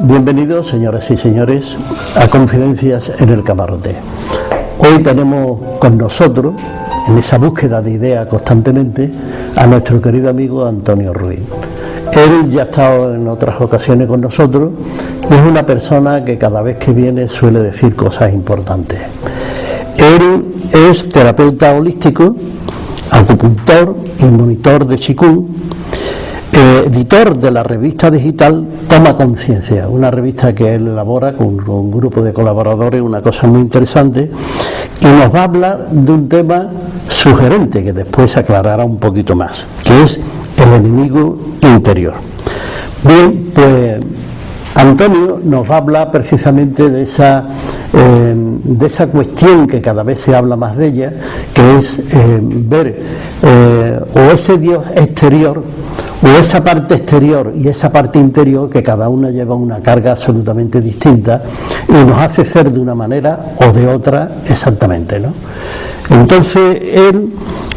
Bienvenidos, señoras y señores, a Confidencias en el Camarote. Hoy tenemos con nosotros, en esa búsqueda de ideas constantemente, a nuestro querido amigo Antonio Ruiz. Él ya ha estado en otras ocasiones con nosotros y es una persona que cada vez que viene suele decir cosas importantes. Él es terapeuta holístico, acupuntor y monitor de Qigong, editor de la revista digital Toma Conciencia, una revista que él elabora con un grupo de colaboradores, una cosa muy interesante, y nos va a hablar de un tema sugerente que después se aclarará un poquito más, que es el enemigo interior. Bien, pues Antonio nos va a hablar precisamente de esa cuestión que cada vez se habla más de ella, que es ver o ese Dios exterior o esa parte exterior y esa parte interior, que cada una lleva una carga absolutamente distinta y nos hace ser de una manera o de otra exactamente, ¿no? Entonces él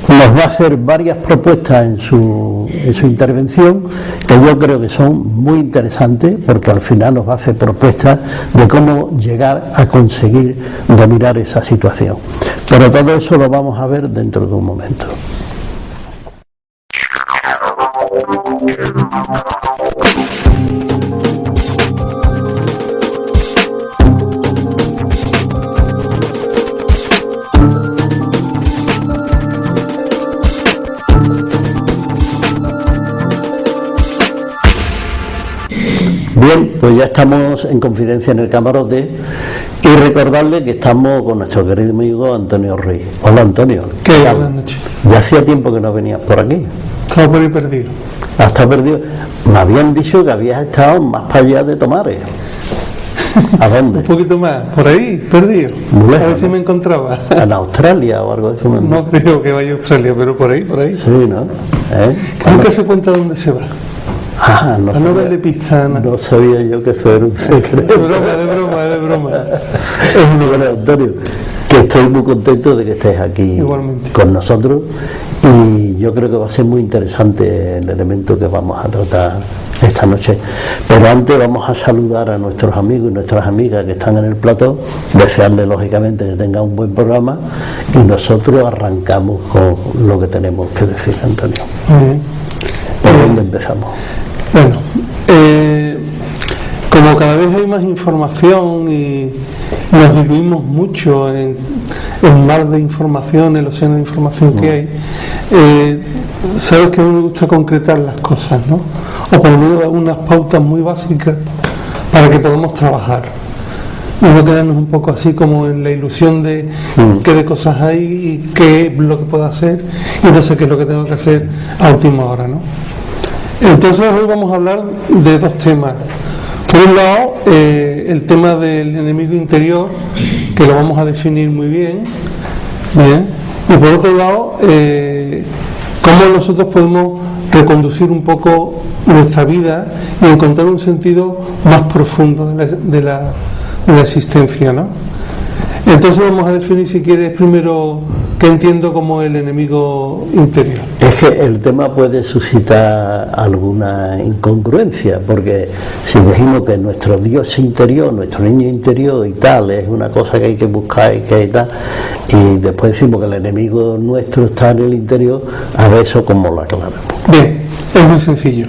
nos va a hacer varias propuestas en su intervención que yo creo que son muy interesantes, porque al final nos va a hacer propuestas de cómo llegar a conseguir dominar esa situación. Pero todo eso lo vamos a ver dentro de un momento. Bien, pues ya estamos en Confidencia en el Camarote y recordarle que estamos con nuestro querido amigo Antonio Ruiz. Hola, Antonio. ¿Qué tal? Buenas noches. Ya hacía tiempo que no venías por aquí. Estaba por ahí perdido. ¿Has estado perdido? Me habían dicho que habías estado más para allá de Tomares. ¿A dónde? Un poquito más, por ahí, perdido. Muy lejos, a ver si ¿no? me encontraba. ¿En Australia o algo de eso? No creo que vaya a Australia, pero por ahí, por ahí. Sí, ¿no? Nunca se cuenta dónde se va. Ah, no Para no darle pista. No sabía yo que eso era un secreto. De broma. Bueno, Antonio, que estoy muy contento de que estés aquí Igualmente con nosotros, y yo creo que va a ser muy interesante el elemento que vamos a tratar esta noche. Pero antes vamos a saludar a nuestros amigos y nuestras amigas que están en el plató, desearles lógicamente que tengan un buen programa, y nosotros arrancamos con lo que tenemos que decir, Antonio. ¿Por dónde empezamos? Bueno, como cada vez hay más información y nos diluimos mucho en el mar de información, el océano de información que hay, sabes que a mí me gusta concretar las cosas, ¿no? O por lo menos dar unas pautas muy básicas para que podamos trabajar y no quedarnos un poco así como en la ilusión de qué de cosas hay y qué es lo que puedo hacer y no sé qué es lo que tengo que hacer a última hora, ¿no? Entonces hoy vamos a hablar de dos temas. Por un lado, el tema del enemigo interior, que lo vamos a definir muy bien, y por otro lado, cómo nosotros podemos reconducir un poco nuestra vida y encontrar un sentido más profundo de la existencia, ¿no? Entonces vamos a definir, si quieres, primero qué entiendo como el enemigo interior. Es que el tema puede suscitar alguna incongruencia, porque si decimos que nuestro Dios interior, nuestro niño interior y tal, es una cosa que hay que buscar y que hay tal, y después decimos que el enemigo nuestro está en el interior, a ver eso cómo lo aclaramos. Bien, es muy sencillo.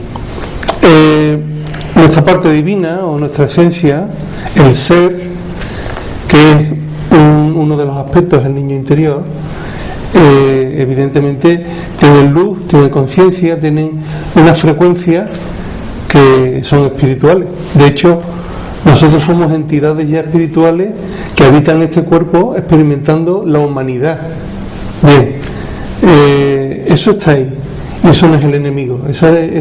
Nuestra parte divina o nuestra esencia, el ser, que es uno de los aspectos del niño interior, evidentemente tienen luz, tienen conciencia, tienen una frecuencia que son espirituales. De hecho, nosotros somos entidades ya espirituales que habitan este cuerpo experimentando la humanidad. Bien, eso está ahí. Y eso no es el enemigo, eso en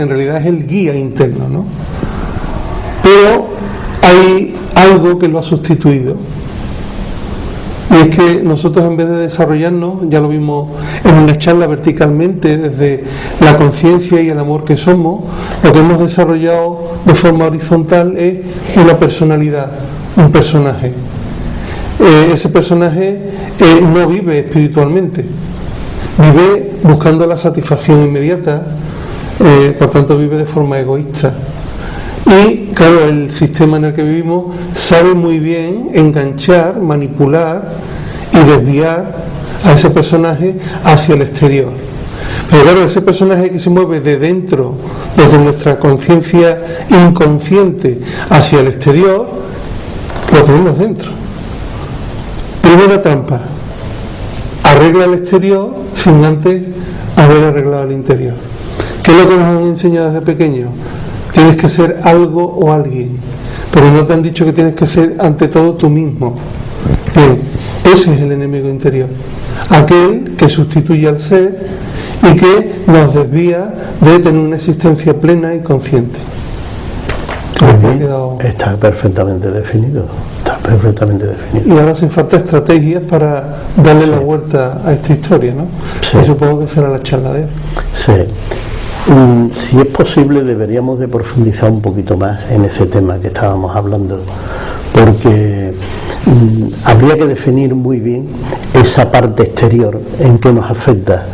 realidad es el guía interno, ¿no? Pero hay algo que lo ha sustituido, y es que nosotros, en vez de desarrollarnos, ya lo vimos en una charla verticalmente, desde la conciencia y el amor que somos, lo que hemos desarrollado de forma horizontal es una personalidad, un personaje. Ese personaje no vive espiritualmente, vive buscando la satisfacción inmediata, por tanto vive de forma egoísta. Y claro, el sistema en el que vivimos sabe muy bien enganchar, manipular y desviar a ese personaje hacia el exterior. Pero claro, ese personaje que se mueve de dentro, desde nuestra conciencia inconsciente hacia el exterior, lo tenemos dentro. Primera trampa: arregla el exterior sin antes haber arreglado el interior. ¿Qué es lo que nos han enseñado desde pequeños? Tienes que ser algo o alguien, pero no te han dicho que tienes que ser ante todo tú mismo. Bien, ese es el enemigo interior, aquel que sustituye al ser y que nos desvía de tener una existencia plena y consciente. Está perfectamente definido. Y ahora hacen falta estrategias para darle la vuelta a esta historia, ¿no? Sí. Y supongo que será la charla de hoy. Sí. Si es posible, deberíamos de profundizar un poquito más en ese tema que estábamos hablando, porque habría que definir muy bien esa parte exterior, en qué nos afecta,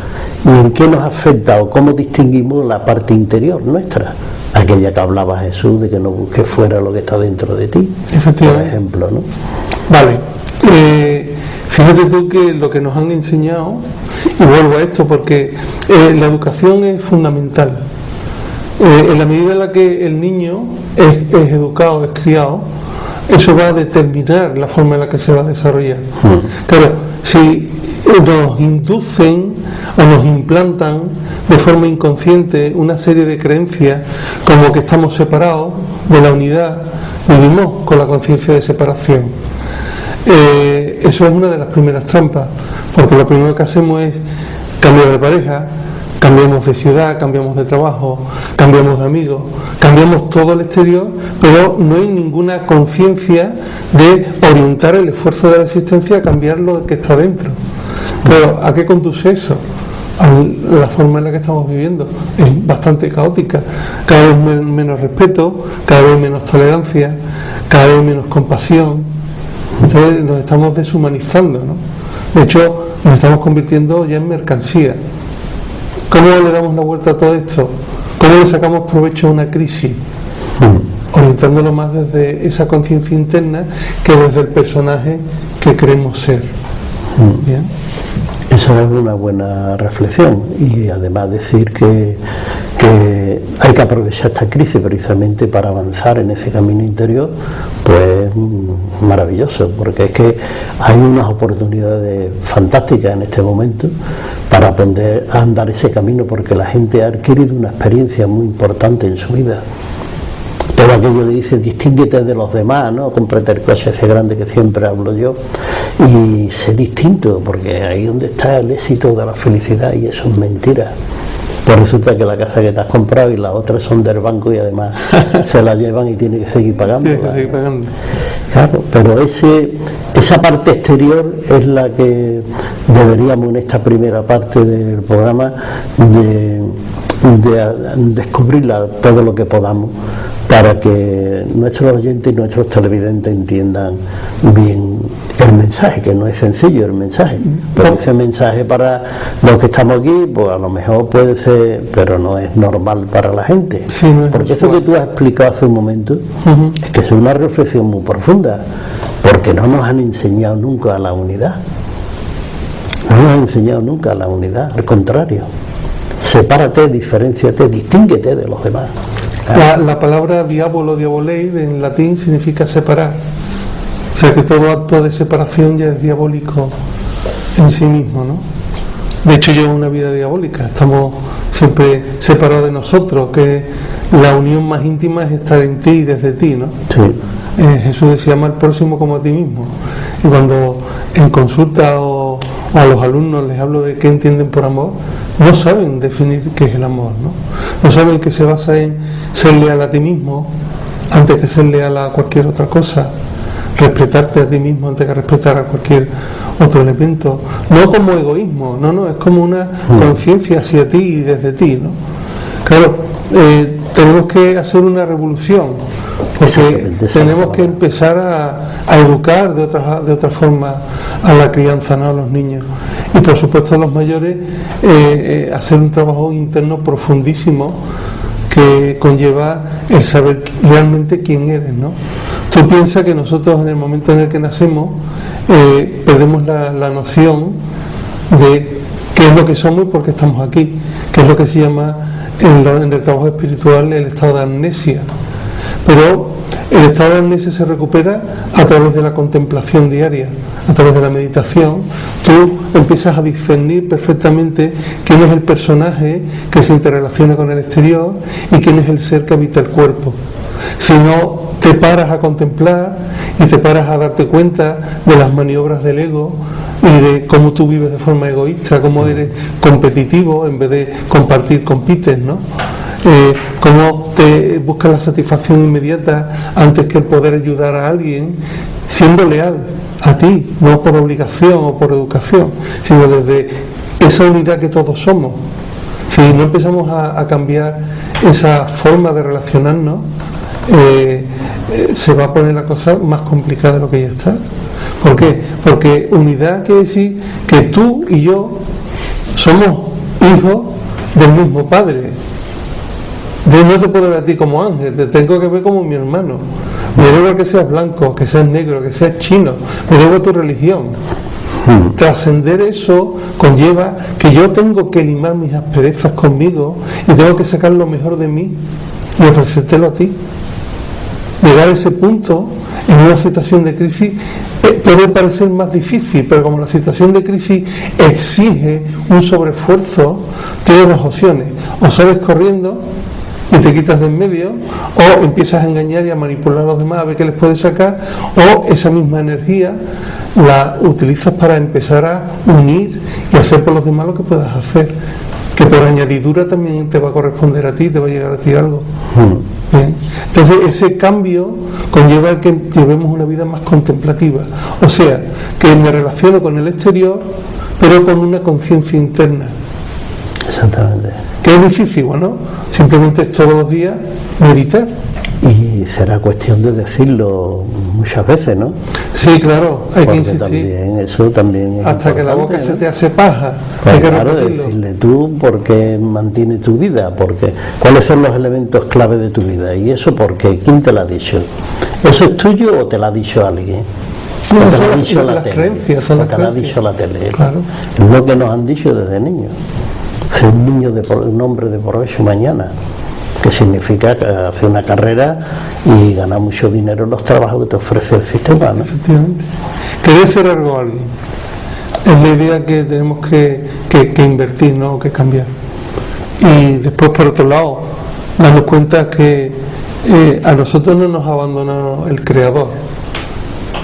y en qué nos afecta o cómo distinguimos la parte interior nuestra, aquella que hablaba Jesús de que no busques fuera lo que está dentro de ti, por ejemplo, ¿no? Vale. Fíjate tú que lo que nos han enseñado, y vuelvo a esto porque la educación es fundamental. En la medida en la que el niño es educado, es criado, eso va a determinar la forma en la que se va a desarrollar. Claro, si nos inducen o nos implantan de forma inconsciente una serie de creencias como que estamos separados de la unidad, vivimos con la conciencia de separación. Eso es una de las primeras trampas, porque lo primero que hacemos es cambiar de pareja, cambiamos de ciudad, cambiamos de trabajo, cambiamos de amigos, cambiamos todo el exterior, pero no hay ninguna conciencia de orientar el esfuerzo de la existencia a cambiar lo que está dentro. Pero ¿a qué conduce eso? A la forma en la que estamos viviendo. Es bastante caótica, cada vez menos respeto, cada vez menos tolerancia, cada vez menos compasión. Entonces nos estamos deshumanizando, ¿no? De hecho, nos estamos convirtiendo ya en mercancía. ¿Cómo le damos la vuelta a todo esto? ¿Cómo le sacamos provecho a una crisis? Orientándolo más desde esa conciencia interna que desde el personaje que queremos ser. ¿Bien? Esa es una buena reflexión, y además decir que hay que aprovechar esta crisis precisamente para avanzar en ese camino interior, pues maravilloso, porque es que hay unas oportunidades fantásticas en este momento para aprender a andar ese camino, porque la gente ha adquirido una experiencia muy importante en su vida. Todo aquello que dice distínguete de los demás, ¿no? Cómprate el coche ese grande que siempre hablo yo, y sé distinto, porque ahí es donde está el éxito de la felicidad, y eso es mentira. Pues resulta que la casa que te has comprado y las otras son del banco, y además se la llevan y tiene que seguir pagando. Tiene que seguir pagando. Claro, pero esa parte exterior es la que deberíamos en esta primera parte del programa de descubrirla todo lo que podamos, para que nuestros oyentes y nuestros televidentes entiendan bien el mensaje, que no es sencillo el mensaje, pero ese mensaje para los que estamos aquí, pues a lo mejor puede ser, pero no es normal para la gente, sí, no, porque eso que tú has explicado hace un momento, es que es una reflexión muy profunda, porque no nos han enseñado nunca a la unidad, no nos han enseñado nunca a la unidad, al contrario, sepárate, diferénciate, distínguete de los demás. La palabra diabolo, diabolei, en latín significa separar. O sea que todo acto de separación ya es diabólico en sí mismo, ¿no? De hecho, llevo una vida diabólica. Estamos siempre separados de nosotros, que la unión más íntima es estar en ti y desde ti, ¿no? Sí. Jesús decía, ama al próximo como a ti mismo. Y cuando en consulta o a los alumnos les hablo de qué entienden por amor, no saben definir qué es el amor, ¿no? No saben que se basa en ser leal a ti mismo antes que ser leal a cualquier otra cosa, respetarte a ti mismo antes que respetar a cualquier otro elemento, no como egoísmo, no, es como una conciencia hacia ti y desde ti, ¿no? Claro, tenemos que hacer una revolución, porque tenemos que empezar a educar de otra forma a la crianza, ¿no? A los niños, y por supuesto a los mayores, hacer un trabajo interno profundísimo que conlleva el saber realmente quién eres, ¿no? Tú piensas que nosotros en el momento en el que nacemos perdemos la noción de qué es lo que somos y por qué estamos aquí, que es lo que se llama en el trabajo espiritual el estado de amnesia. Pero el estado de amnesia se recupera a través de la contemplación diaria, a través de la meditación. Tú empiezas a discernir perfectamente quién es el personaje que se interrelaciona con el exterior y quién es el ser que habita el cuerpo. Si no te paras a contemplar y te paras a darte cuenta de las maniobras del ego y de cómo tú vives de forma egoísta, cómo eres competitivo en vez de compartir, compites, ¿no? Cómo te buscas la satisfacción inmediata antes que el poder ayudar a alguien, siendo leal a ti, no por obligación o por educación, sino desde esa unidad que todos somos. Si no empezamos a cambiar esa forma de relacionarnos, se va a poner la cosa más complicada de lo que ya está. ¿Por qué? Porque unidad quiere decir que tú y yo somos hijos del mismo Padre. Yo no te puedo ver a ti como ángel, te tengo que ver como mi hermano. Me da igual que seas blanco, que seas negro, que seas chino, me da igual tu religión. Trascender eso conlleva que yo tengo que limar mis asperezas conmigo y tengo que sacar lo mejor de mí y ofrecértelo a ti. Llegar a ese punto en una situación de crisis puede parecer más difícil, pero como la situación de crisis exige un sobreesfuerzo, tienes dos opciones: o sales corriendo y te quitas de en medio, o empiezas a engañar y a manipular a los demás a ver qué les puedes sacar, o esa misma energía la utilizas para empezar a unir y hacer por los demás lo que puedas hacer, que por añadidura también te va a corresponder a ti, te va a llegar a ti algo. Bien. Entonces ese cambio conlleva a que llevemos una vida más contemplativa, o sea, que me relaciono con el exterior pero con una conciencia interna. Exactamente. ¿Qué es difícil? Bueno, simplemente es todos los días meditar. Y será cuestión de decirlo muchas veces, ¿no? Sí, claro, hay que Porque insistir. también, eso también es hasta que la boca importante, se ¿no? te hace paja. Pues Hay que claro, repetirlo. decirle tú por qué mantiene tu vida, porque cuáles son los elementos clave de tu vida y eso por qué, quién te lo ha dicho. ¿Eso es tuyo o te lo ha dicho alguien? No, ¿O te lo son ha las- dicho la las tele? creencias, son ¿O las te lo ha creencias. dicho la tele? Claro. Es lo que nos han dicho desde niños. Ser un niño un hombre de provecho mañana, que significa hacer una carrera y ganar mucho dinero en los trabajos que te ofrece el sistema, ¿no? Efectivamente. Querer ser algo a alguien. Es la idea que tenemos que invertir, ¿no? Que cambiar. Y después, por otro lado, darnos cuenta que a nosotros no nos ha abandonado el Creador.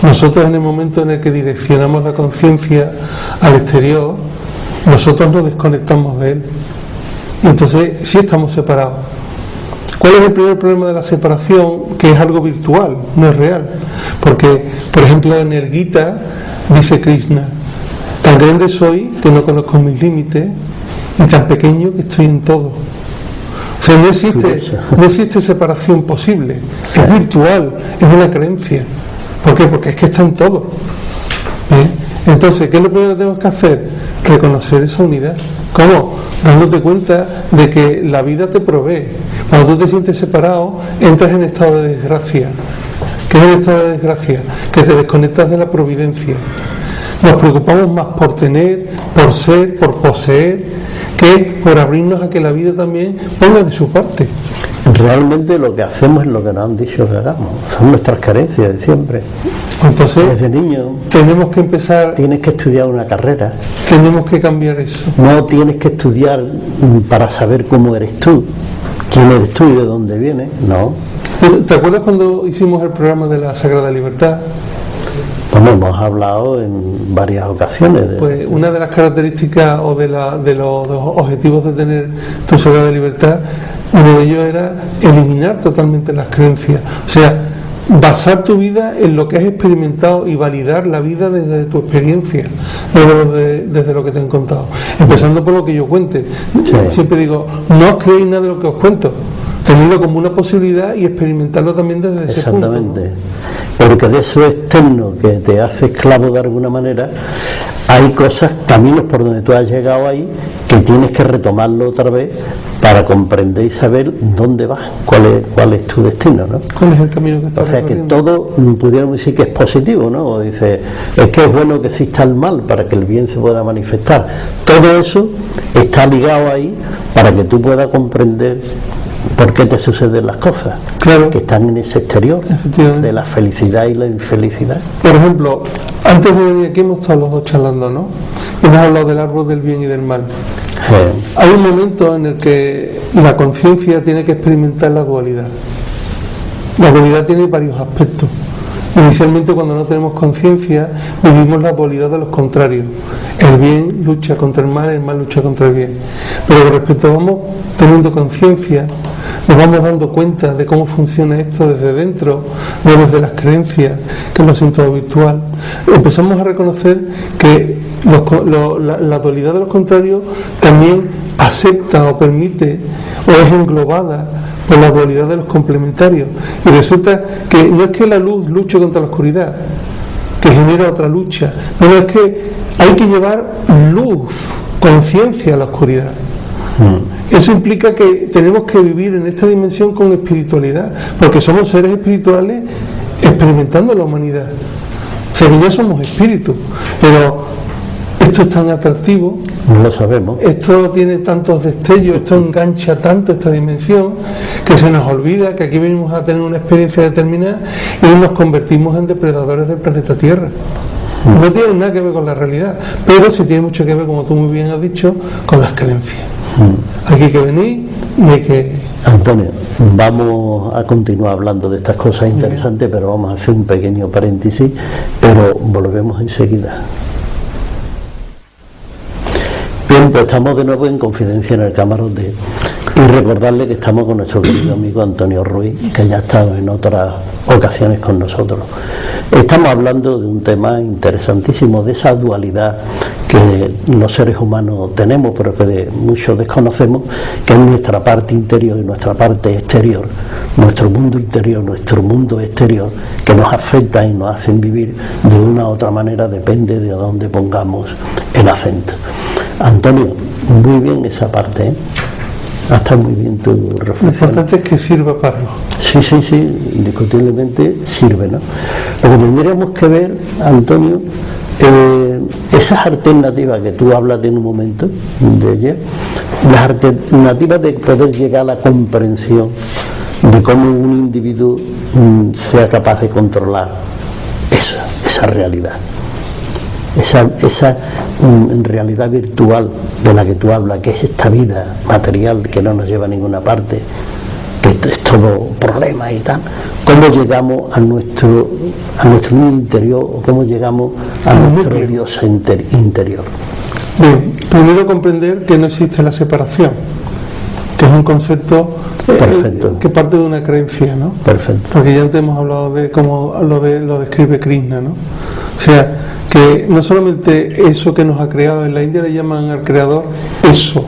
Nosotros, en el momento en el que direccionamos la conciencia al exterior, nosotros nos desconectamos de Él. Y entonces sí estamos separados. ¿Cuál es el primer problema de la separación? Que es algo virtual, no es real. Porque, por ejemplo, en el Gita dice Krishna: tan grande soy que no conozco mis límites y tan pequeño que estoy en todo. O sea, no existe separación posible. Es virtual, es una creencia. ¿Por qué? Porque es que está en todo. Entonces, ¿qué es lo primero que tenemos que hacer? Reconocer esa unidad. ¿Cómo? Dándote cuenta de que la vida te provee. Cuando tú te sientes separado, entras en estado de desgracia. ¿Qué es el estado de desgracia? Que te desconectas de la providencia. Nos preocupamos más por tener, por ser, por poseer, que por abrirnos a que la vida también ponga de su parte. Realmente lo que hacemos es lo que nos han dicho que hagamos. Son nuestras carencias de siempre. Entonces, Desde niño tenemos que empezar, tienes que estudiar una carrera. tenemos que cambiar eso. No tienes que estudiar para saber cómo eres tú, quién eres tú y de dónde vienes. No. ¿Te acuerdas cuando hicimos el programa de la Sagrada Libertad? Bueno, hemos hablado en varias ocasiones. Pues una de las características o de los objetivos de tener tu Sagrada Libertad, uno de ellos era eliminar totalmente las creencias. O sea, basar tu vida en lo que has experimentado y validar la vida desde tu experiencia, no desde lo que te han contado. Empezando por lo que yo cuente. Sí. Siempre digo, no os creéis nada de lo que os cuento. Tenerlo como una posibilidad y experimentarlo también desde ese punto, ¿no? Exactamente. porque de eso externo que te hace esclavo de alguna manera, hay cosas, caminos por donde tú has llegado ahí, que tienes que retomarlo otra vez para comprender y saber dónde vas, cuál es tu destino, ¿no? ¿Cuál es el camino que estás recorriendo? Que todo, pudiéramos decir que es positivo, ¿no? O dice, es que es bueno que exista el mal para que el bien se pueda manifestar. Todo eso está ligado ahí para que tú puedas comprender por qué te suceden las cosas, claro, que están en ese exterior de la felicidad y la infelicidad. Por ejemplo, antes de venir aquí hemos estado los dos charlando, ¿no? Y hemos hablado del árbol del bien y del mal. Hay un momento en el que la conciencia tiene que experimentar la dualidad. La dualidad tiene varios aspectos. Inicialmente, cuando no tenemos conciencia, vivimos la dualidad de los contrarios. El bien lucha contra el mal lucha contra el bien. Pero con respecto vamos teniendo conciencia, nos vamos dando cuenta de cómo funciona esto desde dentro, no desde las creencias, que es lo siento virtual. Empezamos a reconocer que la dualidad de los contrarios también acepta o permite o es englobada por la dualidad de los complementarios, y resulta que no es que la luz luche contra la oscuridad, que genera otra lucha, no es que hay que llevar luz, conciencia a la oscuridad. Eso implica que tenemos que vivir en esta dimensión con espiritualidad, porque somos seres espirituales experimentando la humanidad. O sea que ya somos espíritus, pero esto es tan atractivo, no lo sabemos, esto tiene tantos destellos, esto engancha tanto esta dimensión, que se nos olvida que aquí venimos a tener una experiencia determinada y nos convertimos en depredadores del planeta Tierra. No tiene nada que ver con la realidad, pero sí tiene mucho que ver, como tú muy bien has dicho, con las creencias. Aquí hay que venir y hay que... Antonio, vamos a continuar hablando de estas cosas interesantes, pero vamos a hacer un pequeño paréntesis, pero volvemos enseguida. Bien, pues estamos de nuevo en Confidencia en el Camarote, y recordarle que estamos con nuestro querido amigo Antonio Ruiz, que ya ha estado en otras ocasiones con nosotros. Estamos hablando de un tema interesantísimo, de esa dualidad que los seres humanos tenemos, pero que muchos desconocemos, que es nuestra parte interior y nuestra parte exterior, nuestro mundo interior, nuestro mundo exterior, que nos afecta y nos hacen vivir de una u otra manera, depende de dónde pongamos el acento. Antonio, muy bien esa parte, ¿eh? Está muy bien tu reflexión. Lo importante es que sirva para algo. Sí, indiscutiblemente sirve, ¿no? Lo que tendríamos que ver, Antonio, esas alternativas que tú hablas en un momento de ellas, las alternativas de poder llegar a la comprensión de cómo un individuo sea capaz de controlar esa realidad. Esa realidad virtual de la que tú hablas, que es esta vida material que no nos lleva a ninguna parte, que es todo problema y tal. ¿Cómo llegamos a nuestro interior, o cómo llegamos a nuestro Dios interior? Bien, primero comprender que no existe la separación, que es un concepto que parte de una creencia, ¿no? Perfecto. Porque ya antes hemos hablado de cómo lo describe Krishna, ¿no? O sea, que no solamente eso que nos ha creado, en la India le llaman al creador eso,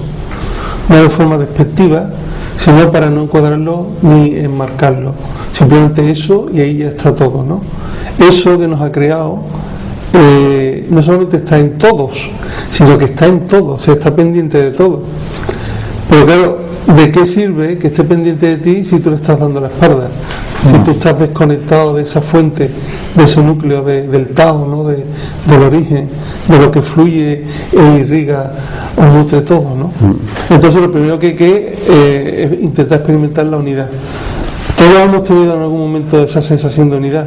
no de forma despectiva, sino para no encuadrarlo ni enmarcarlo, simplemente eso, y ahí ya está todo, ¿no? Eso que nos ha creado no solamente está en todos, sino que está en todo, o sea, está pendiente de todo. Pero claro, ¿de qué sirve que esté pendiente de ti si tú le estás dando la espalda? Si tú estás desconectado de esa fuente, de ese núcleo del Tao, ¿no? Del origen, de lo que fluye e irriga o nutre todo, ¿no? Entonces lo primero que hay que es intentar experimentar la unidad. Todos hemos tenido en algún momento esa sensación de unidad.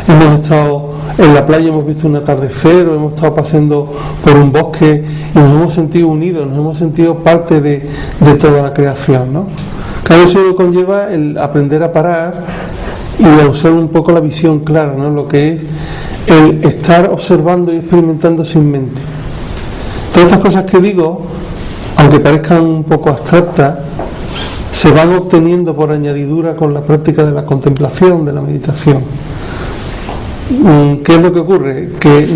Hemos estado en la playa, hemos visto un atardecer, o hemos estado paseando por un bosque y nos hemos sentido unidos, nos hemos sentido parte de toda la creación, ¿no? Claro, eso conlleva el aprender a parar y a usar un poco la visión clara, ¿no? Lo que es el estar observando y experimentando sin mente. Todas estas cosas que digo, aunque parezcan un poco abstractas, se van obteniendo por añadidura con la práctica de la contemplación, de la meditación. ¿Qué es lo que ocurre? Que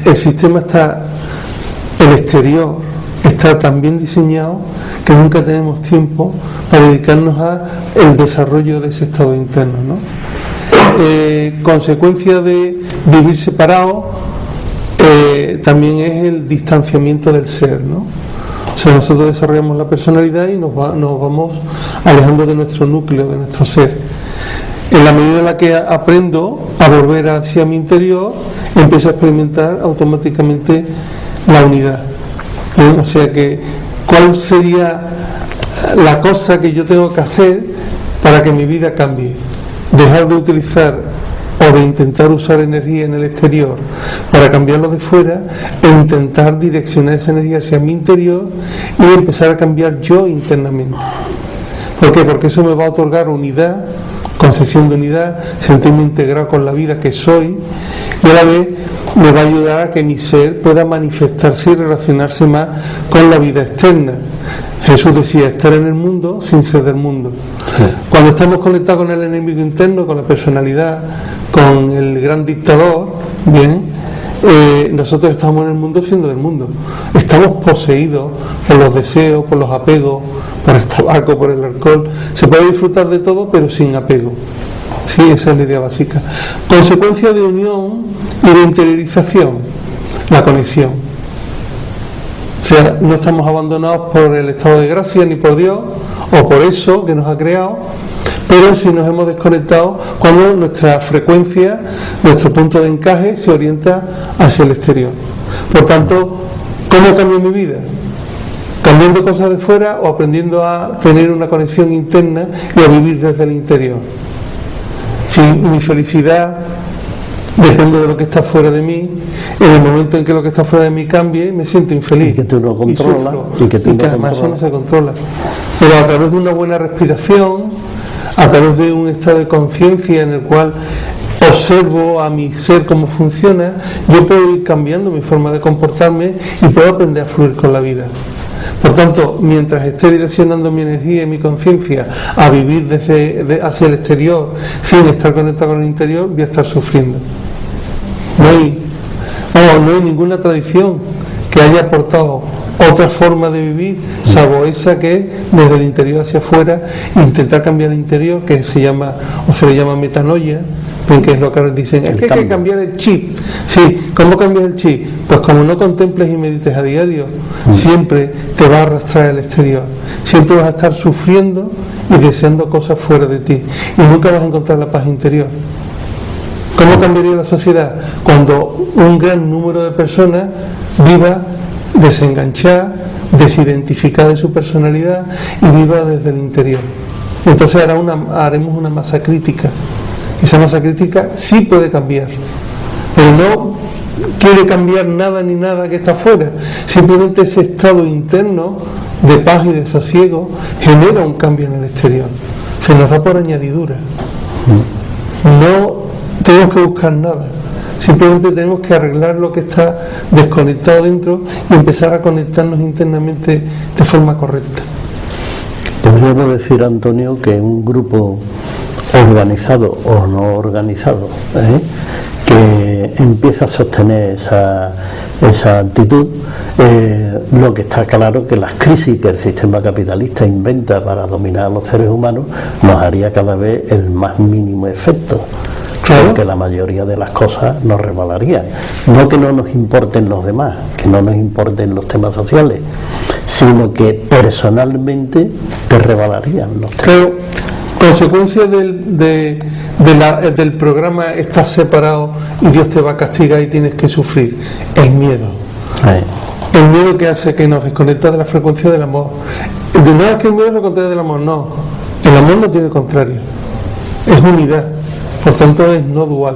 el sistema el exterior está tan bien diseñado que nunca tenemos tiempo para dedicarnos al desarrollo de ese estado interno, ¿no? consecuencia de vivir separado también es el distanciamiento del ser, ¿no? O sea, nosotros desarrollamos la personalidad y nos vamos alejando de nuestro núcleo, de nuestro ser. En la medida en la que aprendo a volver hacia mi interior, empiezo a experimentar automáticamente la unidad. O sea que, ¿cuál sería la cosa que yo tengo que hacer para que mi vida cambie? Dejar de utilizar o de intentar usar energía en el exterior para cambiarlo de fuera e intentar direccionar esa energía hacia mi interior y empezar a cambiar yo internamente. ¿Por qué? Porque eso me va a otorgar unidad, concepción de unidad, sentirme integrado con la vida que soy, y a la vez me va a ayudar a que mi ser pueda manifestarse y relacionarse más con la vida externa. Jesús decía, estar en el mundo sin ser del mundo. Sí. Cuando estamos conectados con el enemigo interno, con la personalidad, con el gran dictador, bien, nosotros estamos en el mundo siendo del mundo. Estamos poseídos por los deseos, por los apegos, por el tabaco, por el alcohol. Se puede disfrutar de todo, pero sin apego. Sí, esa es la idea básica. Consecuencia de unión y de interiorización, la conexión. O sea, no estamos abandonados por el estado de gracia ni por Dios o por eso que nos ha creado, pero sí nos hemos desconectado cuando nuestra frecuencia, nuestro punto de encaje se orienta hacia el exterior. Por tanto, ¿cómo cambia mi vida? Cambiando cosas de fuera o aprendiendo a tener una conexión interna y a vivir desde el interior. Si mi felicidad depende de lo que está fuera de mí, en el momento en que lo que está fuera de mí cambie, me siento infeliz. Y que tú no controlas. Y que además eso no se controla. Pero a través de una buena respiración, a través de un estado de conciencia en el cual observo a mi ser cómo funciona, yo puedo ir cambiando mi forma de comportarme y puedo aprender a fluir con la vida. Por tanto, mientras esté direccionando mi energía y mi conciencia a vivir hacia el exterior sin estar conectado con el interior, voy a estar sufriendo. No hay ninguna tradición que haya aportado otra forma de vivir, salvo esa que es desde el interior hacia afuera, intentar cambiar el interior, que se le llama metanoia, que es lo que ahora dicen, es que hay que cambiar el chip. Sí, ¿cómo cambias el chip? Pues como no contemples y medites a diario, siempre te va a arrastrar el exterior, siempre vas a estar sufriendo y deseando cosas fuera de ti, y nunca vas a encontrar la paz interior. ¿Cómo cambiaría la sociedad? Cuando un gran número de personas viva desenganchada, desidentificada de su personalidad y viva desde el interior. Entonces haremos una masa crítica. Esa masa crítica sí puede cambiar, pero no quiere cambiar nada ni nada que está afuera. Simplemente ese estado interno de paz y de sosiego genera un cambio en el exterior. Se nos da por añadidura. No tenemos que buscar nada. Simplemente tenemos que arreglar lo que está desconectado dentro y empezar a conectarnos internamente de forma correcta. Podríamos decir, Antonio, que un grupo organizado o no organizado, que empieza a sostener esa actitud, lo que está claro que las crisis que el sistema capitalista inventa para dominar a los seres humanos nos haría cada vez el más mínimo efecto. Claro. Porque la mayoría de las cosas nos resbalarían. No que no nos importen los demás, que no nos importen los temas sociales, sino que personalmente te resbalarían los temas. Claro. Consecuencia del programa estás separado y Dios te va a castigar y tienes que sufrir el miedo. El miedo que hace que nos desconecta de la frecuencia del amor. De nada que el miedo es lo contrario del amor, no. El amor no tiene contrario, es unidad, por tanto es no dual.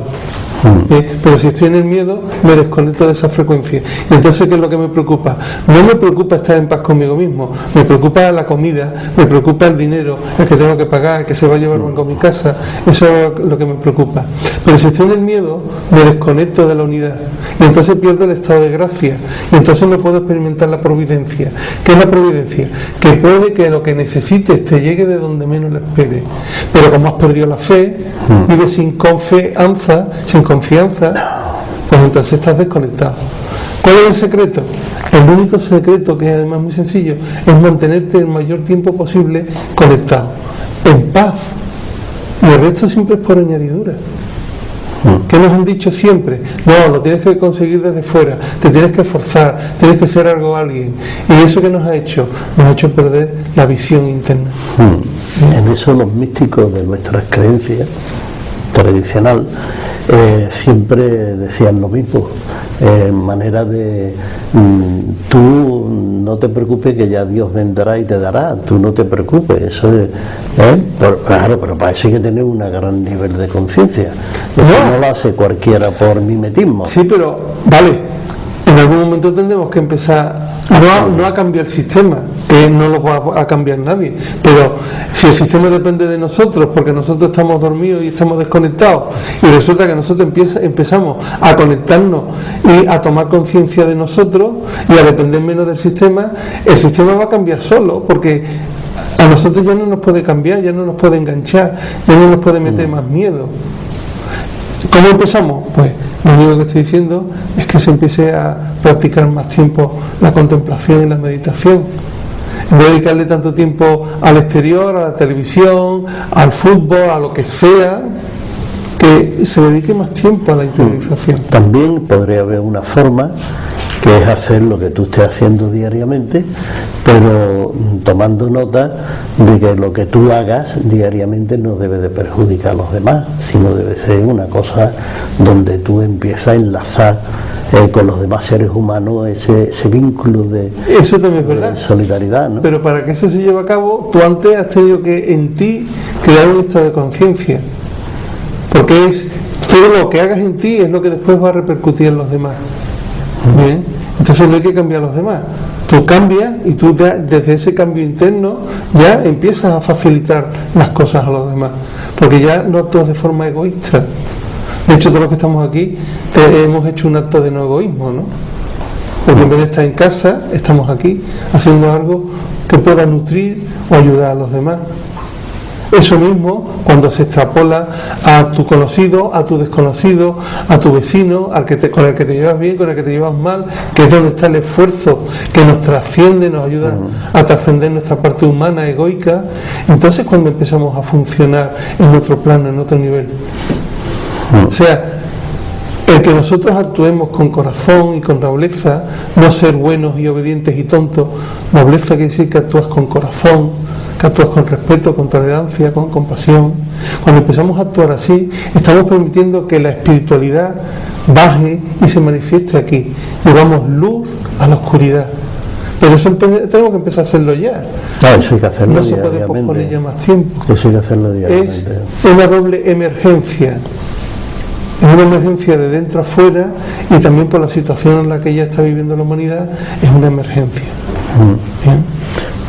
Pero si estoy en el miedo, me desconecto de esa frecuencia. Y entonces, ¿qué es lo que me preocupa? No me preocupa estar en paz conmigo mismo, me preocupa la comida, me preocupa el dinero, el que tengo que pagar, el que se va a llevar con mi casa. Eso es lo que me preocupa. Pero si estoy en el miedo, me desconecto de la unidad. Y entonces pierdo el estado de gracia. Y entonces no puedo experimentar la providencia. ¿Qué es la providencia? Que puede que lo que necesites te llegue de donde menos lo esperes. Pero como has perdido la fe, vives sin confianza, pues entonces estás desconectado. ¿Cuál es el secreto? El único secreto, que es además muy sencillo, es mantenerte el mayor tiempo posible conectado, en paz, Y el resto siempre es por añadidura. ¿Qué nos han dicho siempre? No, lo tienes que conseguir desde fuera, te tienes que esforzar, tienes que ser algo alguien. Y eso que nos ha hecho perder la visión interna. En eso los místicos de nuestras creencias tradicional siempre decían lo mismo, manera de tú no te preocupes que ya Dios vendrá y te dará, tú no te preocupes, eso es, claro, pero para eso hay que tener un gran nivel de conciencia, eso no lo hace cualquiera por mimetismo. Sí, pero vale, en algún momento tendremos que empezar no a cambiar el sistema, que no lo va a cambiar nadie, pero si el sistema depende de nosotros, porque nosotros estamos dormidos y estamos desconectados, y resulta que nosotros empezamos a conectarnos y a tomar conciencia de nosotros y a depender menos del sistema, el sistema va a cambiar solo, porque a nosotros ya no nos puede cambiar, ya no nos puede enganchar, ya no nos puede meter más miedo. ¿Cómo empezamos? Pues lo único que estoy diciendo es que se empiece a practicar más tiempo la contemplación y la meditación. En vez de dedicarle tanto tiempo al exterior, a la televisión, al fútbol, a lo que sea, que se dedique más tiempo a la interiorización. También podría haber una forma, que es hacer lo que tú estés haciendo diariamente, pero tomando nota de que lo que tú hagas diariamente no debe de perjudicar a los demás, sino debe ser una cosa donde tú empiezas a enlazar con los demás seres humanos ese vínculo de, eso también es verdad, de solidaridad, ¿no? Pero para que eso se lleve a cabo, tú antes has tenido que en ti crear un estado de conciencia, porque es todo lo que hagas en ti es lo que después va a repercutir en los demás. Bien, entonces no hay que cambiar a los demás. Tú cambias y tú desde ese cambio interno ya empiezas a facilitar las cosas a los demás, porque ya no actúas de forma egoísta. De hecho, todos los que estamos aquí hemos hecho un acto de no egoísmo, ¿no? Porque en vez de estar en casa, estamos aquí haciendo algo que pueda nutrir o ayudar a los demás. Eso mismo, cuando se extrapola a tu conocido, a tu desconocido, a tu vecino, con el que te llevas bien, con el que te llevas mal, que es donde está el esfuerzo que nos trasciende, nos ayuda a trascender nuestra parte humana, egoica. Entonces, cuando empezamos a funcionar en otro plano, en otro nivel. O sea, el que nosotros actuemos con corazón y con nobleza, no ser buenos y obedientes y tontos. Nobleza quiere decir que actúas con corazón, que actúas con respeto, con tolerancia, con compasión. Cuando empezamos a actuar así, estamos permitiendo que la espiritualidad baje y se manifieste aquí. Llevamos luz a la oscuridad. Pero eso tenemos que empezar a hacerlo ya. Eso hay que hacerlo no se puede posponer ya más tiempo. Eso hay que hacerlo diariamente. Es una doble emergencia. Es una emergencia de dentro a fuera y también por la situación en la que ya está viviendo la humanidad, es una emergencia. ¿Bien?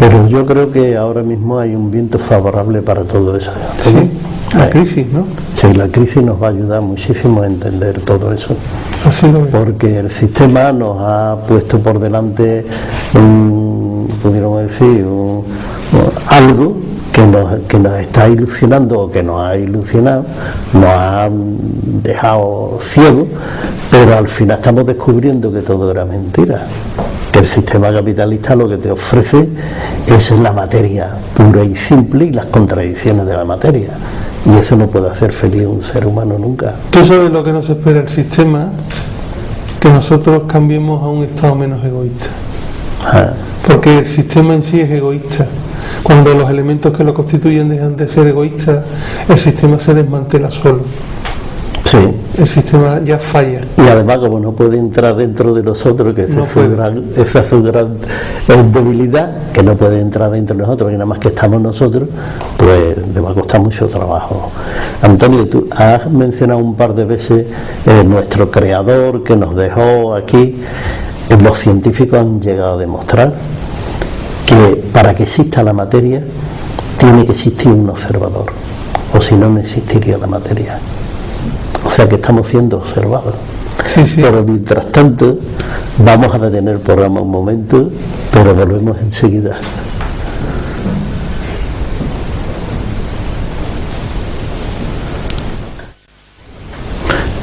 Pero yo creo que ahora mismo hay un viento favorable para todo eso. Sí, la crisis, ¿no? Sí, la crisis nos va a ayudar muchísimo a entender todo eso. Así lo veo. Porque el sistema nos ha puesto por delante, pudiéramos decir, algo que nos está ilusionando o que nos ha ilusionado, nos ha dejado ciegos, pero al final estamos descubriendo que todo era mentira. Que el sistema capitalista lo que te ofrece es la materia pura y simple y las contradicciones de la materia. Y eso no puede hacer feliz a un ser humano nunca. ¿Tú sabes lo que nos espera el sistema? Que nosotros cambiemos a un estado menos egoísta. Porque el sistema en sí es egoísta. Cuando los elementos que lo constituyen dejan de ser egoístas, el sistema se desmantela solo. Sí. El sistema ya falla. Y además, como no puede entrar dentro de nosotros, que esa es su gran debilidad, que no puede entrar dentro de nosotros, y nada más que estamos nosotros, pues le va a costar mucho trabajo. Antonio, tú has mencionado un par de veces nuestro creador que nos dejó aquí. Los científicos han llegado a demostrar que para que exista la materia tiene que existir un observador, o si no, no existiría la materia. O sea que estamos siendo observados. Sí, sí. Pero mientras tanto, vamos a detener el programa un momento, pero volvemos enseguida.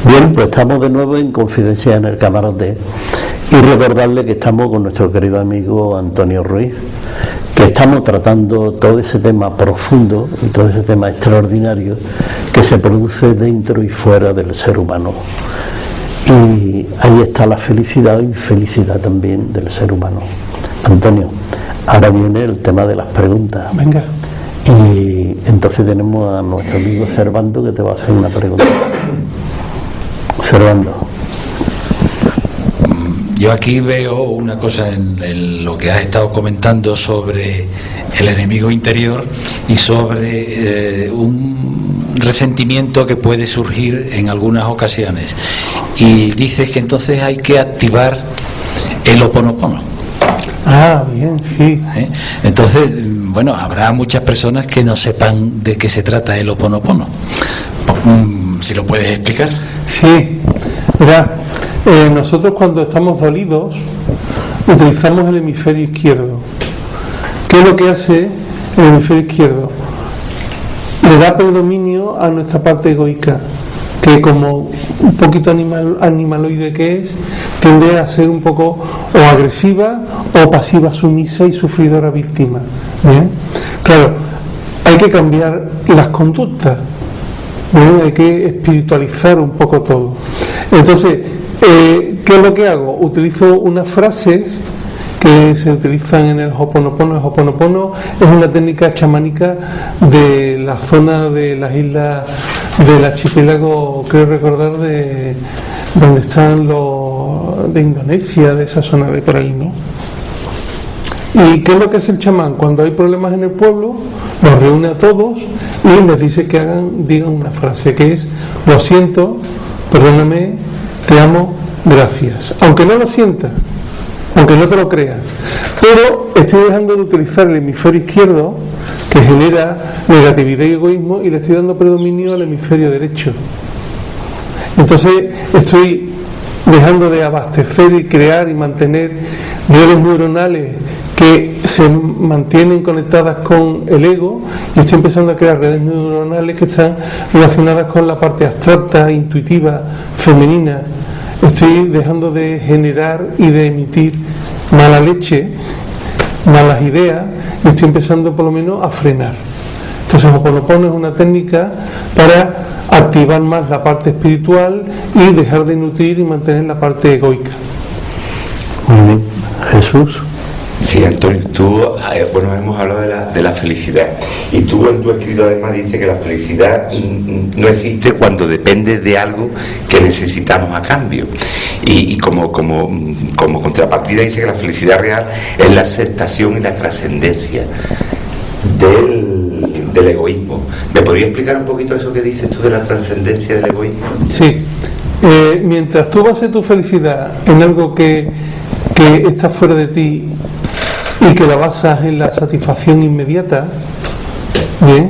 Bien, pues estamos de nuevo en Confidencias en el Camarote. Y recordarle que estamos con nuestro querido amigo Antonio Ruiz, que que estamos tratando todo ese tema profundo y todo ese tema extraordinario que se produce dentro y fuera del ser humano. Y ahí está la felicidad y infelicidad también del ser humano. Antonio, ahora viene el tema de las preguntas. Venga. Y entonces tenemos a nuestro amigo Servando, que te va a hacer una pregunta. Servando. Yo aquí veo una cosa en lo que has estado comentando sobre el enemigo interior y sobre un resentimiento que puede surgir en algunas ocasiones. Y dices que entonces hay que activar el Ho'oponopono. Ah, bien, sí. Entonces, bueno, habrá muchas personas que no sepan de qué se trata el Ho'oponopono. ¿Si lo puedes explicar? Sí, mira, nosotros cuando estamos dolidos utilizamos el hemisferio izquierdo. ¿Qué es lo que hace el hemisferio izquierdo? Le da predominio a nuestra parte egoica, que como un poquito animaloide que es, tiende a ser un poco o agresiva o pasiva, sumisa y sufridora víctima. ¿Bien? Claro, hay que cambiar las conductas, ¿bien? Hay que espiritualizar un poco todo. Entonces, ¿qué es lo que hago? Utilizo unas frases que se utilizan en el Ho'oponopono. El Ho'oponopono es una técnica chamánica de la zona de las islas del archipiélago, creo recordar, de donde están los de Indonesia, de esa zona de por ahí, ¿no? ¿Y qué es lo que hace el chamán? Cuando hay problemas en el pueblo, los reúne a todos y les dice que digan una frase que es: lo siento, perdóname, te amo, gracias. Aunque no lo sientas, aunque no te lo creas, pero estoy dejando de utilizar el hemisferio izquierdo, que genera negatividad y egoísmo, y le estoy dando predominio al hemisferio derecho. Entonces estoy dejando de abastecer y crear y mantener redes neuronales que se mantienen conectadas con el ego, y estoy empezando a crear redes neuronales que están relacionadas con la parte abstracta, intuitiva, femenina. Estoy dejando de generar y de emitir mala leche, malas ideas, y estoy empezando por lo menos a frenar. Entonces Ho'oponopono es una técnica para activar más la parte espiritual y dejar de nutrir y mantener la parte egoica. Muy bien. Jesús. Sí, Antonio, tú, bueno, hemos hablado de la felicidad, y tú en tu escrito además dices que la felicidad no existe cuando depende de algo que necesitamos a cambio, y como contrapartida dice que la felicidad real es la aceptación y la trascendencia del egoísmo. ¿Me podrías explicar un poquito eso que dices tú de la trascendencia del egoísmo? Sí, mientras tú bases tu felicidad en algo que está fuera de ti y que la basas en la satisfacción inmediata, bien,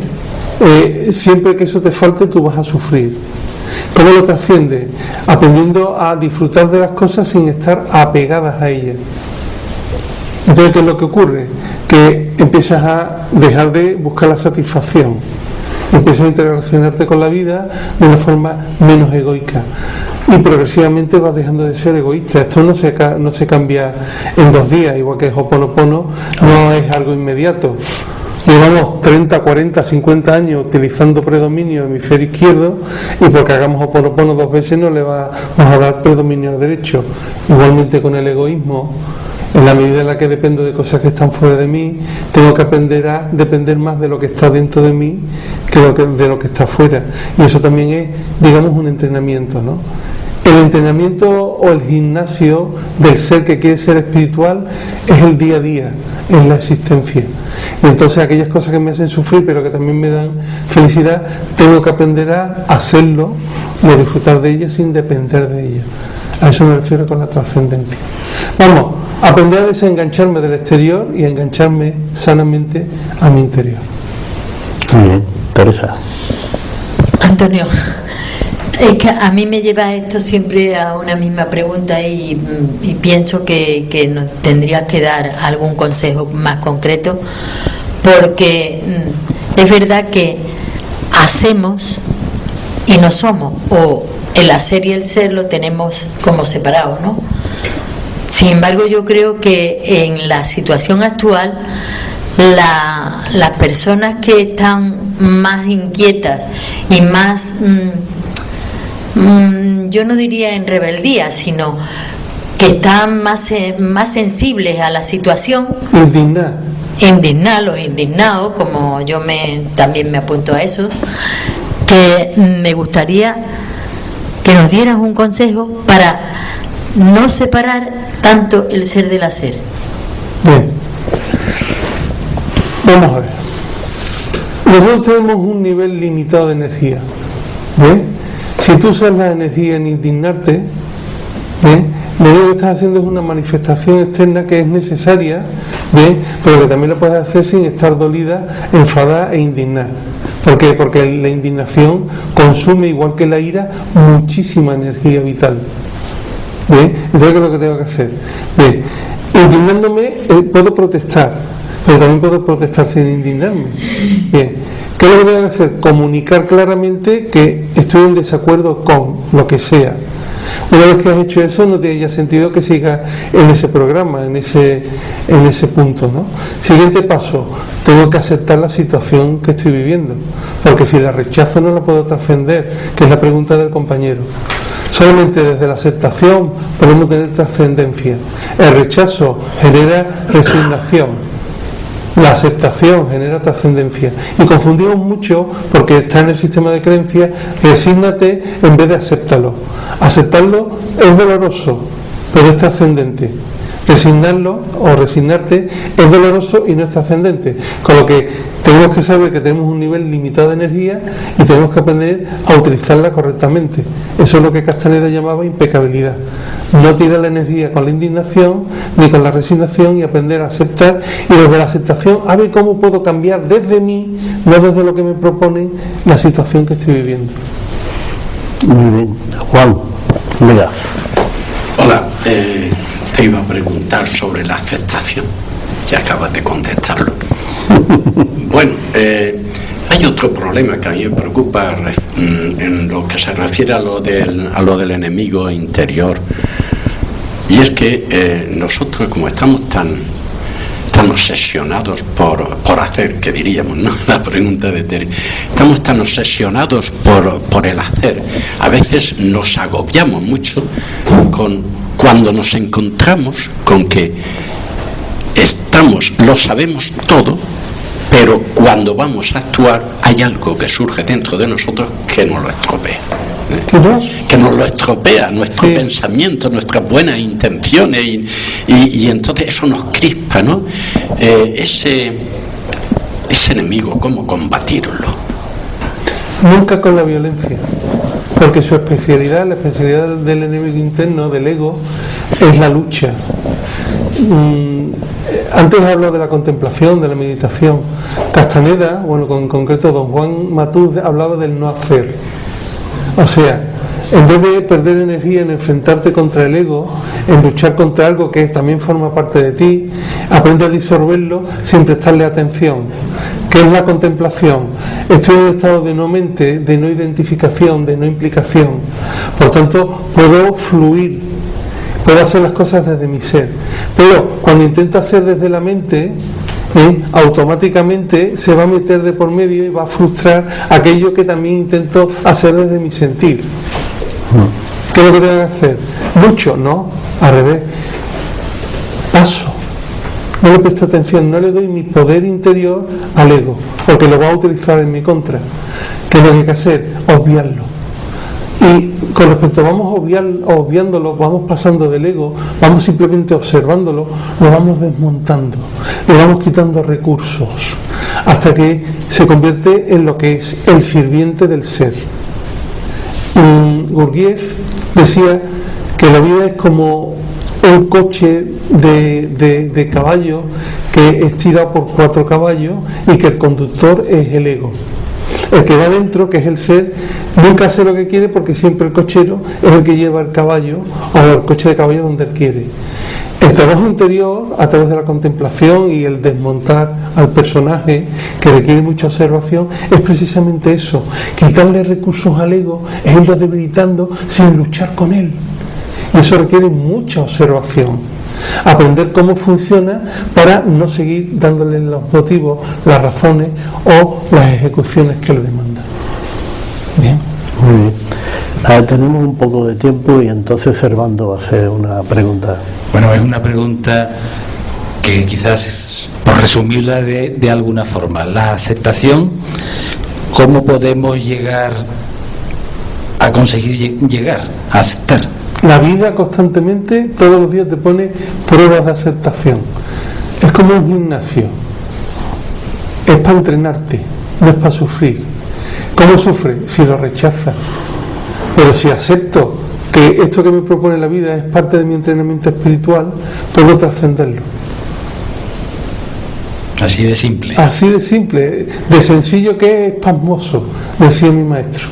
siempre que eso te falte tú vas a sufrir. ¿Cómo lo trasciendes? Aprendiendo a disfrutar de las cosas sin estar apegadas a ellas. Entonces, ¿qué es lo que ocurre? Que empiezas a dejar de buscar la satisfacción, empiezas a interrelacionarte con la vida de una forma menos egoica, y progresivamente vas dejando de ser egoísta. Esto no se cambia en 2 días, igual que el Ho'oponopono no es algo inmediato. Llevamos 30, 40, 50 años utilizando predominio hemisferio izquierdo, y porque hagamos Ho'oponopono 2 veces no le vamos a dar predominio al derecho. Igualmente con el egoísmo, en la medida en la que dependo de cosas que están fuera de mí, tengo que aprender a depender más de lo que está dentro de mí que de lo que está fuera. Y eso también es, digamos, un entrenamiento, ¿no? El entrenamiento o el gimnasio del ser que quiere ser espiritual es el día a día, es la existencia. Y entonces aquellas cosas que me hacen sufrir pero que también me dan felicidad, tengo que aprender a hacerlo y a disfrutar de ellas sin depender de ellas. A eso me refiero con la trascendencia. Vamos, aprender a desengancharme del exterior y a engancharme sanamente a mi interior. Muy bien. Teresa. Antonio, es que a mí me lleva esto siempre a una misma pregunta, y pienso que nos tendrías que dar algún consejo más concreto, porque es verdad que hacemos y no somos, o el hacer y el ser lo tenemos como separado, ¿no? Sin embargo, yo creo que en la situación actual las personas que están más inquietas y más, yo no diría en rebeldía, sino que están más sensibles a la situación, los indignados, como yo también me apunto a eso, que me gustaría que nos dieras un consejo para no separar tanto el ser del hacer. Bien, vamos a ver. Nosotros tenemos un nivel limitado de energía. ¿Bien? Si tú usas la energía en indignarte, ¿bien?, lo único que estás haciendo es una manifestación externa que es necesaria, ¿bien?, pero que también lo puedes hacer sin estar dolida, enfadada e indignada. ¿Por qué? Porque la indignación consume, igual que la ira, muchísima energía vital. ¿Bien? Entonces, ¿qué es lo que tengo que hacer? Bien, indignándome puedo protestar, pero también puedo protestar sin indignarme. Bien, ¿qué es lo que tengo que hacer? Comunicar claramente que estoy en desacuerdo con lo que sea. Una vez que has hecho eso, no tiene ya sentido que sigas en ese programa, en ese punto, ¿no? Siguiente paso, tengo que aceptar la situación que estoy viviendo, porque si la rechazo no la puedo trascender, que es la pregunta del compañero. Solamente desde la aceptación podemos tener trascendencia. El rechazo genera resignación. La aceptación genera trascendencia. Y confundimos mucho porque está en el sistema de creencias, resígnate en vez de acéptalo. Aceptarlo es doloroso, pero es trascendente. Resignarlo o resignarte es doloroso y no es trascendente. Con lo que tenemos que saber que tenemos un nivel limitado de energía y tenemos que aprender a utilizarla correctamente. Eso es lo que Castaneda llamaba impecabilidad. No tirar la energía con la indignación ni con la resignación y aprender a aceptar, y desde la aceptación a ver cómo puedo cambiar desde mí, no desde lo que me propone la situación que estoy viviendo. Muy bien. Juan, venga. Hola, te iba a preguntar sobre la aceptación, ya acabas de contestarlo. Bueno, hay otro problema que a mí me preocupa en lo que se refiere a lo del enemigo interior, y es que nosotros, como estamos tan obsesionados por hacer, que diríamos, ¿no? La pregunta de Terry, estamos tan obsesionados por el hacer, a veces nos agobiamos mucho cuando nos encontramos con que lo sabemos todo, pero cuando vamos a actuar hay algo que surge dentro de nosotros que nos lo estropea. Que nos lo estropea nuestro pensamiento, nuestras buenas intenciones, y entonces eso nos crispa, ¿no? Ese enemigo, ¿cómo combatirlo? Nunca con la violencia, porque su especialidad, la especialidad del enemigo interno, del ego, es la lucha. Antes hablo de la contemplación, de la meditación. Castaneda, bueno, en concreto don Juan Matús, hablaba del no hacer. O sea, en vez de perder energía en enfrentarte contra el ego, en luchar contra algo que también forma parte de ti, aprende a disolverlo sin prestarle atención. ¿Qué es la contemplación? Estoy en un estado de no mente, de no identificación, de no implicación. Por tanto, puedo fluir, puedo hacer las cosas desde mi ser. Pero cuando intento hacer desde la mente, automáticamente se va a meter de por medio y va a frustrar aquello que también intento hacer desde mi sentir. ¿Qué es lo que tengo que hacer? Mucho, ¿no? Al revés. Paso. No le presto atención, no le doy mi poder interior al ego, porque lo va a utilizar en mi contra. ¿Qué es lo que hay que hacer? Obviarlo. Y con respecto vamos obviándolo, vamos pasando del ego, vamos simplemente observándolo, lo vamos desmontando, le vamos quitando recursos, hasta que se convierte en lo que es el sirviente del ser. Gurdjieff decía que la vida es como un coche de caballo que es tirado por 4 caballos y que el conductor es el ego. El que va dentro, que es el ser, nunca hace lo que quiere porque siempre el cochero es el que lleva el caballo o el coche de caballo donde él quiere. El trabajo interior, a través de la contemplación y el desmontar al personaje, que requiere mucha observación, es precisamente eso. Quitarle recursos al ego es irlo debilitando sin luchar con él. Y eso requiere mucha observación. aprender cómo funciona para no seguir dándole los motivos, las razones o las ejecuciones que le demandan. Bien. Muy bien. Ahora tenemos un poco de tiempo y entonces Servando va a hacer una pregunta. Bueno, es una pregunta que quizás es, por resumirla de alguna forma, la aceptación, ¿cómo podemos llegar a conseguir llegar a aceptar? La vida constantemente, todos los días te pone pruebas de aceptación. Es como un gimnasio. Es para entrenarte, no es para sufrir. ¿Cómo sufre? Si lo rechazas. Pero si acepto que esto que me propone la vida es parte de mi entrenamiento espiritual, puedo trascenderlo. Así de simple. Así de simple, de sencillo que es pasmoso, decía mi maestro.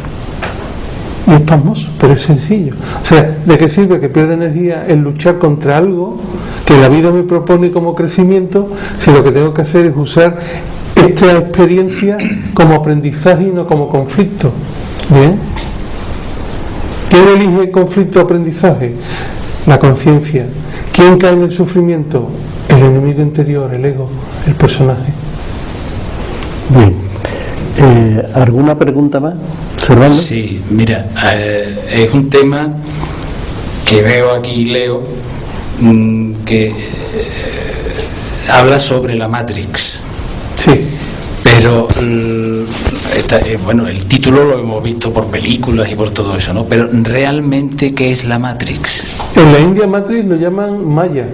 Y es pasmoso, pero es sencillo. O sea, ¿de qué sirve que pierda energía en luchar contra algo que la vida me propone como crecimiento si lo que tengo que hacer es usar esta experiencia como aprendizaje y no como conflicto? ¿Bien? ¿Quién elige conflicto o aprendizaje? La conciencia. ¿Quién cae en el sufrimiento? El enemigo interior, el ego, el personaje. Bien. ¿Alguna pregunta más, Servando? Sí, mira, es un tema que veo aquí y leo que habla sobre la Matrix. Sí. Pero bueno, el título lo hemos visto por películas y por todo eso, ¿no? Pero realmente, ¿qué es la Matrix? En la India Matrix lo llaman Maya.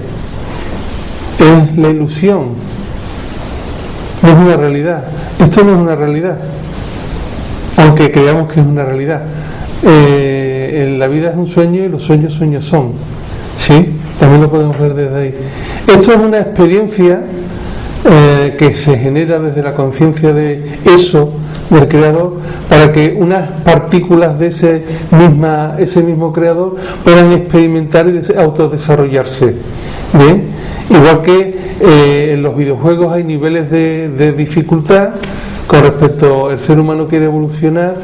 Es la ilusión. No es una realidad. Esto no es una realidad, aunque creamos que es una realidad. La vida es un sueño y los sueños son. ¿Sí? También lo podemos ver desde ahí. Esto es una experiencia que se genera desde la conciencia de eso, del creador, para que unas partículas de ese mismo creador puedan experimentar y autodesarrollarse. ¿Bien? Igual que en los videojuegos hay niveles de dificultad con respecto al ser humano quiere evolucionar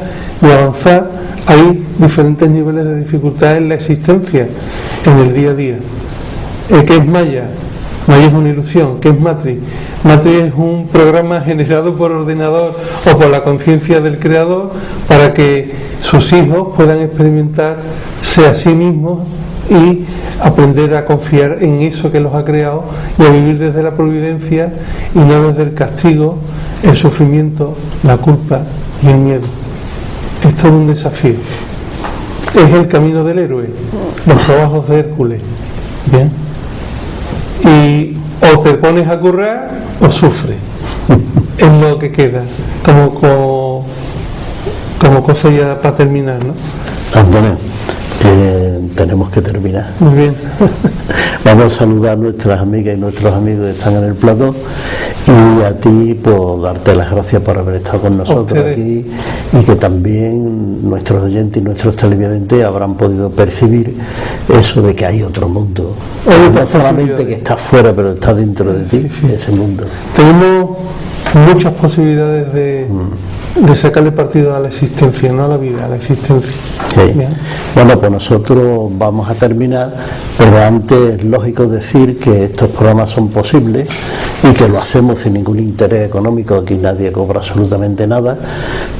y avanzar, hay diferentes niveles de dificultad en la existencia, en el día a día. ¿Qué es Maya? Maya es una ilusión. ¿Qué es Matrix? Matrix es un programa generado por ordenador o por la conciencia del creador para que sus hijos puedan experimentarse a sí mismos y aprender a confiar en eso que los ha creado y a vivir desde la providencia y no desde el castigo, el sufrimiento, la culpa y el miedo. Es todo un desafío. Es el camino del héroe, los trabajos de Hércules. Bien. Y o te pones a currar o sufres. Es lo que queda como cosa ya para terminar, ¿no? Antonio, tenemos que terminar. Muy bien. Vamos a saludar a nuestras amigas y nuestros amigos que están en el plató y a ti por darte las gracias por haber estado con nosotros aquí y que también nuestros oyentes y nuestros televidentes habrán podido percibir eso de que hay otro mundo, no solamente que está fuera pero está dentro de ti, ese mundo. Tenemos muchas posibilidades de sacarle partido a la existencia, no a la vida, a la existencia. Sí. Bueno, pues nosotros vamos a terminar, pero antes es lógico decir que estos programas son posibles y que lo hacemos sin ningún interés económico, aquí nadie cobra absolutamente nada,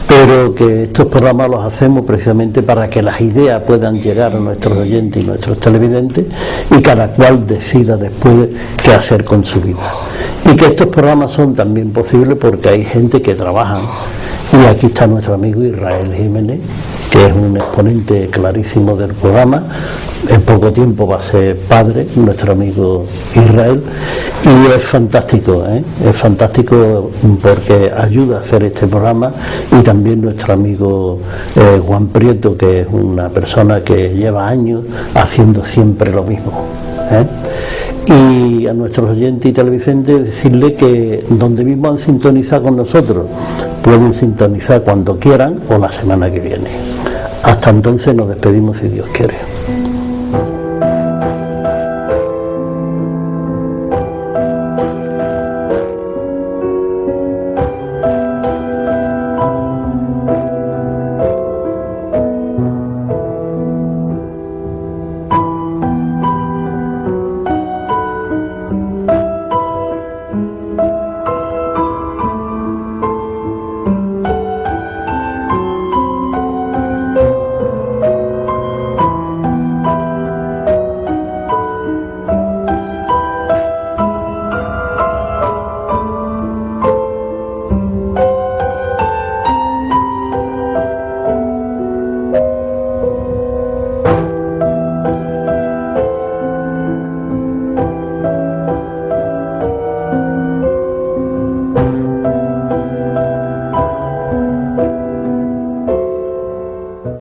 pero que estos programas los hacemos precisamente para que las ideas puedan llegar a nuestros oyentes y nuestros televidentes y cada cual decida después qué hacer con su vida. Y que estos programas son también posibles porque hay gente que trabaja. Y aquí está nuestro amigo Israel Jiménez, que es un exponente clarísimo del programa. En poco tiempo va a ser padre, nuestro amigo Israel, y es fantástico, es fantástico porque ayuda a hacer este programa, y también nuestro amigo Juan Prieto, que es una persona que lleva años haciendo siempre lo mismo. Y a nuestros oyentes y televidentes decirle que donde mismo han sintonizado con nosotros, pueden sintonizar cuando quieran o la semana que viene. Hasta entonces nos despedimos si Dios quiere.